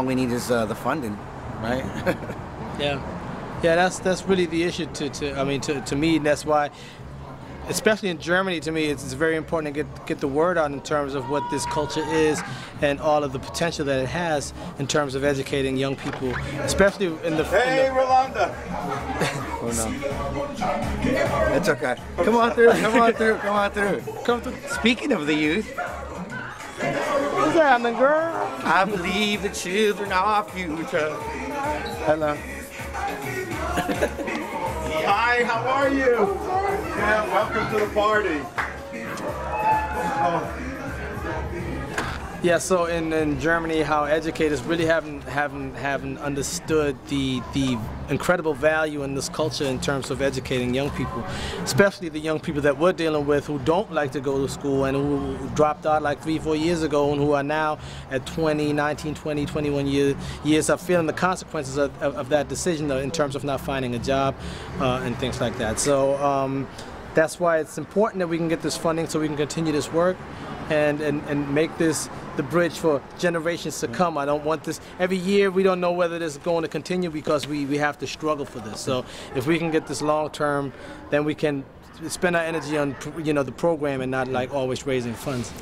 we need is the funding, right? Yeah, that's really the issue to me, and that's why, especially in Germany, to me, it's very important to get the word out in terms of what this culture is and all of the potential that it has in terms of educating young people, especially in the. Hey, Rolanda. Oh no. It's okay. Come on through. Come on through. Come on through. Come through. Speaking of the youth. What's happening, girl? I believe the children are our future. Hello. Hi, how are you? Yeah, welcome to the party. Yeah, so in Germany, how educators really haven't understood the incredible value in this culture in terms of educating young people, especially the young people that we're dealing with who don't like to go to school and who dropped out like 3-4 years ago and who are now at 19, 20, 21 years are feeling the consequences of that decision in terms of not finding a job and things like that. So that's why it's important that we can get this funding so we can continue this work and make this the bridge for generations to come. I don't want this every year. We don't know whether this is going to continue because we have to struggle for this. So if we can get this long term, then we can spend our energy on the program and not like always raising funds.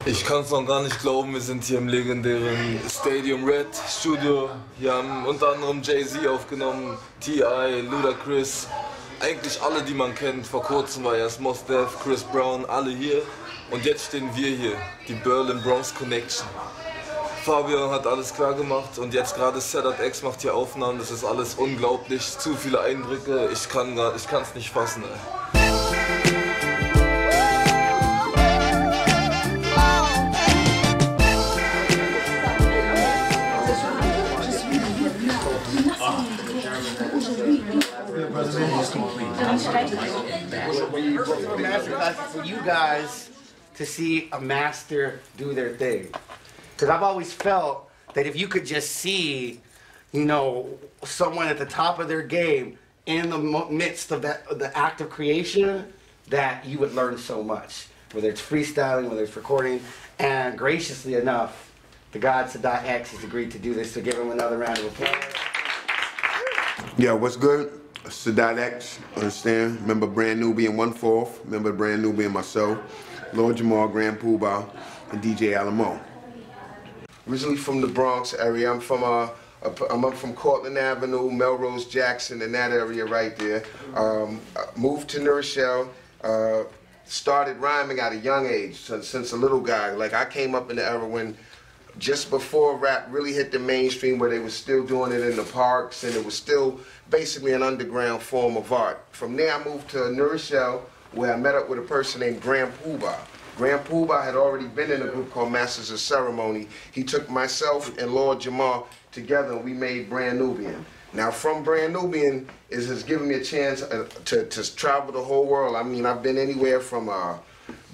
Ich kann es noch gar nicht glauben, wir sind hier im legendären Stadium Red Studio. Hier haben unter anderem Jay-Z aufgenommen, Teil, Ludacris, eigentlich alle, die man kennt. Vor kurzem war erst Mos Def, Chris Brown, alle hier. Und jetzt stehen wir hier, die Berlin Bronx Connection. Fabian hat alles klar gemacht und jetzt gerade Sedat X macht hier Aufnahmen. Das ist alles unglaublich, zu viele Eindrücke. Ich kann es nicht fassen, ey. For you guys to see a master do their thing. Because I've always felt that if you could just see, someone at the top of their game in the midst of the act of creation, that you would learn so much. Whether it's freestyling, whether it's recording, and graciously enough, the God Sadat X has agreed to do this, so give him another round of applause. Yeah, what's good? Sadat X, understand? Remember Brand New being 1/4, remember Brand New being myself, Lord Jamal, Grand Poobah, and DJ Alamo. Originally from the Bronx area. I'm from Cortland Avenue, Melrose, Jackson, in that area right there. Moved to New Rochelle, started rhyming at a young age, since a little guy. Like I came up in the era when just before rap really hit the mainstream, where they were still doing it in the parks and it was still basically an underground form of art. From there I moved to New Rochelle, where I met up with a person named Grand Poobah. Grand Poobah had already been in a group called Masters of Ceremony. He took myself and Lord Jamal together and we made Brand Nubian. Now from Brand Nubian has given me a chance to travel the whole world. I mean, I've been anywhere from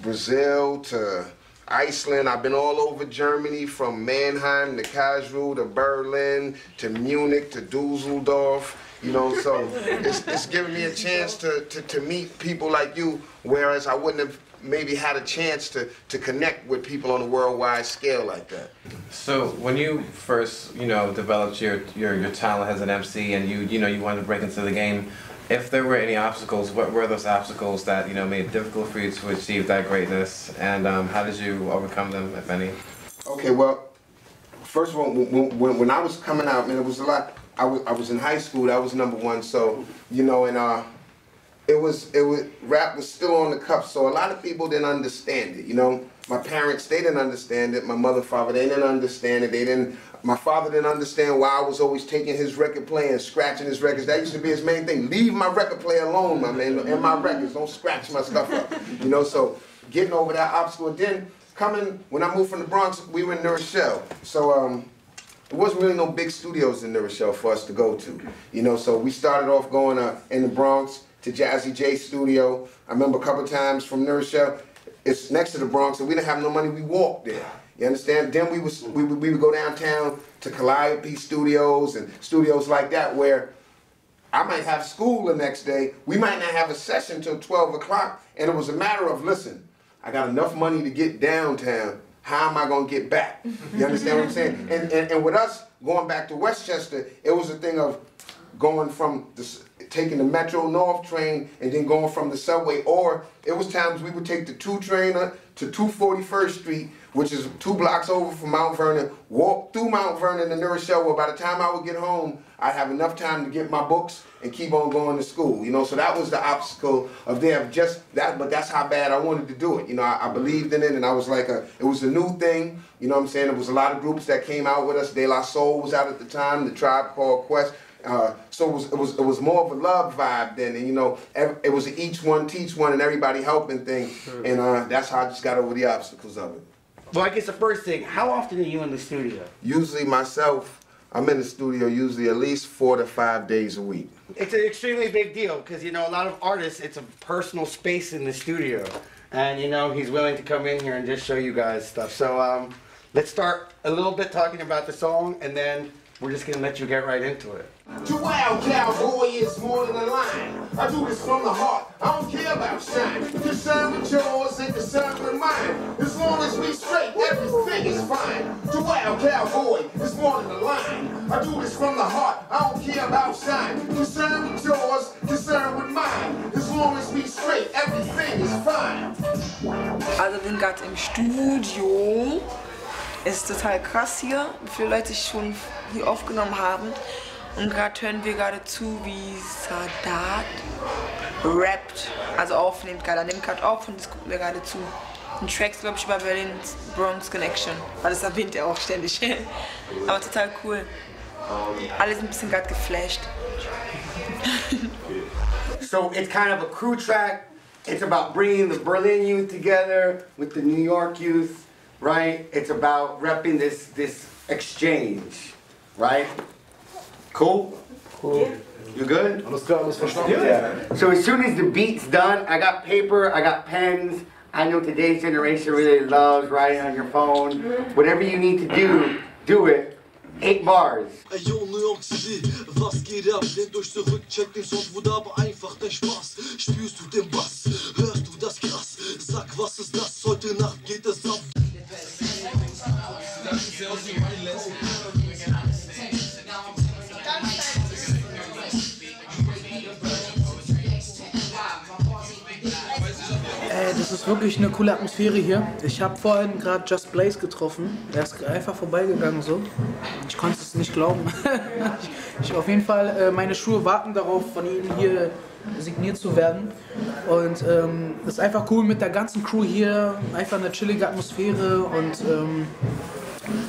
Brazil to Iceland. I've been all over Germany, from Mannheim to Karlsruhe to Berlin to Munich to Dusseldorf. So it's given me a chance to meet people like you, whereas I wouldn't have maybe had a chance to connect with people on a worldwide scale like that. So when you first, developed your talent as an MC and you wanted to break into the game, if there were any obstacles, what were those obstacles that made it difficult for you to achieve that greatness, and how did you overcome them, if any? Okay, well, first of all, when I was coming out, man, it was a lot. I was in high school. That was #1. So and rap was still on the cuff. So a lot of people didn't understand it. My parents, they didn't understand it. My mother, father, they didn't understand it. My father didn't understand why I was always taking his record player and scratching his records. That used to be his main thing. Leave my record player alone, my man, and my records. Don't scratch my stuff up. So getting over that obstacle. And then when I moved from the Bronx, we were in New Rochelle. So there wasn't really no big studios in New Rochelle for us to go to. So we started off going in the Bronx, to Jazzy J's studio. I remember a couple times from Nurshell. It's next to the Bronx, and we didn't have no money. We walked there. You understand? Then we would go downtown to Calliope Studios and studios like that where I might have school the next day. We might not have a session till 12 o'clock, and it was a matter of, listen, I got enough money to get downtown. How am I going to get back? You understand what I'm saying? And with us going back to Westchester, it was a thing of going from taking the Metro North train and then going from the subway, or it was times we would take the 2 train to 241st Street, which is 2 blocks over from Mount Vernon, walk through Mount Vernon to Nurshell, where by the time I would get home, I'd have enough time to get my books and keep on going to school, you know. So that was the obstacle of there, just that, but that's how bad I wanted to do it. You know, I believed in it, and I was like, it was a new thing, you know what I'm saying? There was a lot of groups that came out with us. De La Soul was out at the time, the Tribe Called Quest. So it was more of a love vibe then, and you know, it was an each one teach one and everybody helping thing, and that's how I just got over the obstacles of it. Well, I guess the first thing, how often are you in the studio? Usually myself, I'm in the studio usually at least 4 to 5 days a week. It's an extremely big deal because, you know, a lot of artists, it's a personal space in the studio, and you know, he's willing to come in here and just show you guys stuff. So let's start a little bit talking about the song, and then we're just gonna let you get right into it. To wild cowboy is more than a line. I do this from the heart. I don't care about shine. Concerned with yours and concerned with mine. As long as we straight, everything is fine. To wild cowboy is more than a line. I do this from the heart. I don't care about shine. Concerned with yours, concerned with mine. As long as we straight, everything is fine. Also wir sind gerade im Studio. Es ist total krass hier, wie viele Leute schon hier aufgenommen haben. Und gerade hören wir gerade zu, wie Sadat rappt, also aufnimmt gerade. Er nimmt gerade auf und das gucken wir gerade zu. Ein Track ist, glaube ich, über Berlin Bronx Connection, weil das erwähnt er auch ständig. Aber total cool. Alle sind ein bisschen gerade geflasht. So it's kind of a crew track. It's about bringing the Berlin youth together with the New York youth. Right? It's about repping this exchange, right? Cool? Cool. You good? Alles klar, alles verstanden? Yeah. So as soon as the beat's done, I got paper, I got pens. I know today's generation really loves writing on your phone. Whatever you need to do, do it. 8 bars. Ey, yo, New York City, was geht ab? Lehnt euch zurück, check den Sound, wurde aber einfach dein Spaß. Spürst du den Bass? Hörst du das krass? Sag, was ist das? Heute Nacht geht es ab. Das ist wirklich eine coole Atmosphäre hier. Ich habe vorhin gerade Just Blaze getroffen. Er ist einfach vorbeigegangen so. Ich konnte es nicht glauben. Auf jeden Fall, meine Schuhe warten darauf, von ihm hier signiert zu werden. Und es ist einfach cool mit der ganzen Crew hier. Einfach eine chillige Atmosphäre und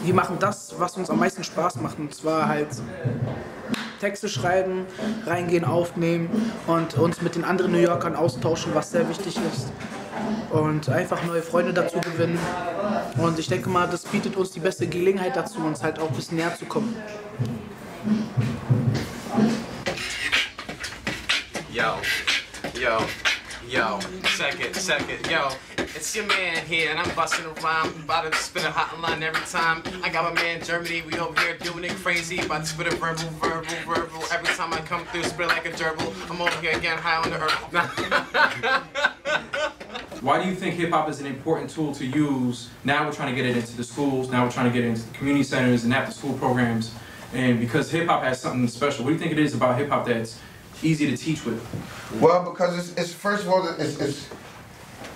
wir machen das, was uns am meisten Spaß macht. Und zwar halt Texte schreiben, reingehen, aufnehmen und uns mit den anderen New Yorkern austauschen, was sehr wichtig ist. Und einfach neue Freunde dazu gewinnen. Und ich denke mal, das bietet uns die beste Gelegenheit dazu, uns halt auch ein bisschen näher zu kommen. Yo, check it, yo. It's your man here, and I'm busting a rhyme. About to spit a hotline every time. I got my man Germany, we over here doing it crazy. About to spit a verbal. Every time I come through, spit like a gerbil. I'm over here again, high on the earth. Why do you think hip-hop is an important tool to use? Now we're trying to get it into the schools, now we're trying to get it into the community centers and after-school programs. And because hip-hop has something special, what do you think it is about hip-hop that's easy to teach with? Well, because it's first of all,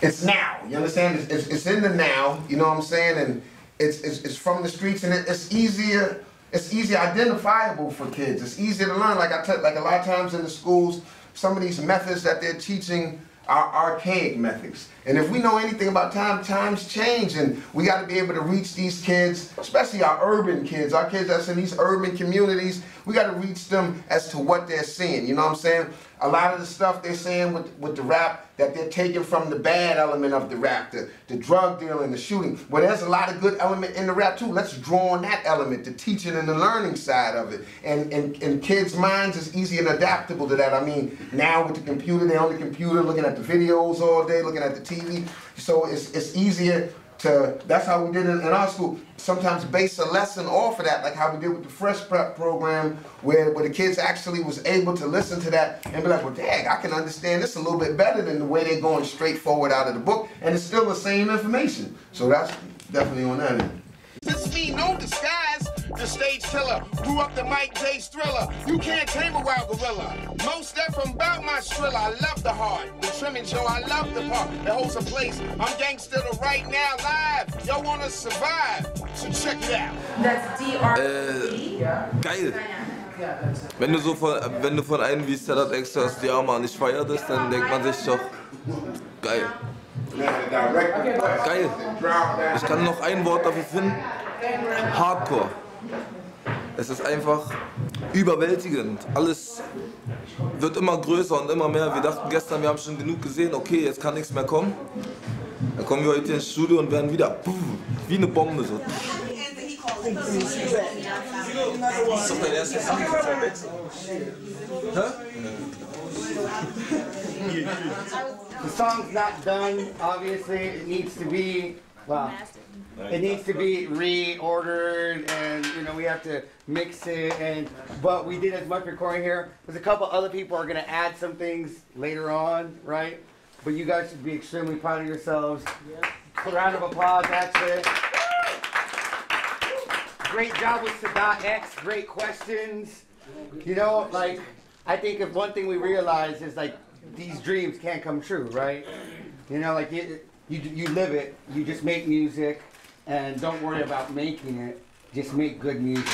it's now. You understand? It's in the now. You know what I'm saying? And it's from the streets, and it's easier. It's easy identifiable for kids. It's easier to learn. Like like a lot of times in the schools, some of these methods that they're teaching are archaic methods. And if we know anything about times change, and we got to be able to reach these kids, especially our urban kids, our kids that's in these urban communities, we got to reach them as to what they're seeing. You know what I'm saying? A lot of the stuff they're saying with the rap, that they're taking from the bad element of the rap, the drug dealing, the shooting. Well, there's a lot of good element in the rap too. Let's draw on that element, the teaching and the learning side of it. And kids' minds is easy and adaptable to that. I mean, now with the computer, they're on the computer looking at the videos all day, looking at the TV. So it's easier to, that's how we did it in our school. Sometimes base a lesson off of that, like how we did with the Fresh Prep program, where the kids actually was able to listen to that and be like, well, dang, I can understand this a little bit better than the way they're going straight forward out of the book, and it's still the same information. So that's definitely on that end. This me, no disguise. The stage killer, grew up the Mike J's Thriller. You can't tame a wild gorilla. Most that from about my Skrilla. I love the heart, the trimming, Joe. I love the part that holds a place. I'm gangster to right now live. Y'all wanna survive, so check it out. That's D-R-E. Geil. Wenn du von einem wie Sadat X hörst, die Arme nicht feiert ist, dann denkt man sich doch, geil. Geil. Ich kann noch ein Wort dafür finden. Hardcore. Es ist einfach überwältigend. Alles wird immer größer und immer mehr. Wir dachten gestern, wir haben schon genug gesehen, okay, jetzt kann nichts mehr kommen. Dann kommen wir heute ins Studio und werden wieder wie eine Bombe so. The song's not done, obviously. It needs to be, well, it needs to be reordered, and you know we have to mix it. But we did as much recording here. There's a couple other people are gonna add some things later on, right? But you guys should be extremely proud of yourselves. A round of applause, actually. Great job with Sadat X. Great questions. You know, like I think if one thing we realize is like these dreams can't come true, right? You know, like you live it. You just make music, and don't worry about making it. Just make good music,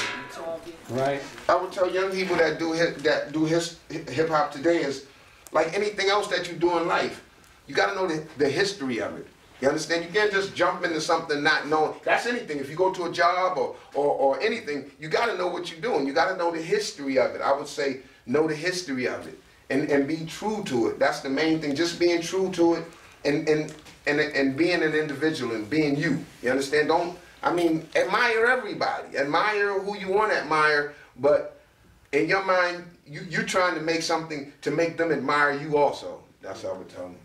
right? I would tell young people that do hip hop today is like anything else that you do in life. You got to know the history of it. You understand? You can't just jump into something not knowing. That's anything. If you go to a job or anything, you got to know what you're doing. You got to know the history of it. I would say know the history of it and be true to it. That's the main thing. Just being true to it and being an individual and being you. You understand? Admire everybody. Admire who you want to admire, but in your mind, you're trying to make something to make them admire you also. That's how I would tell them.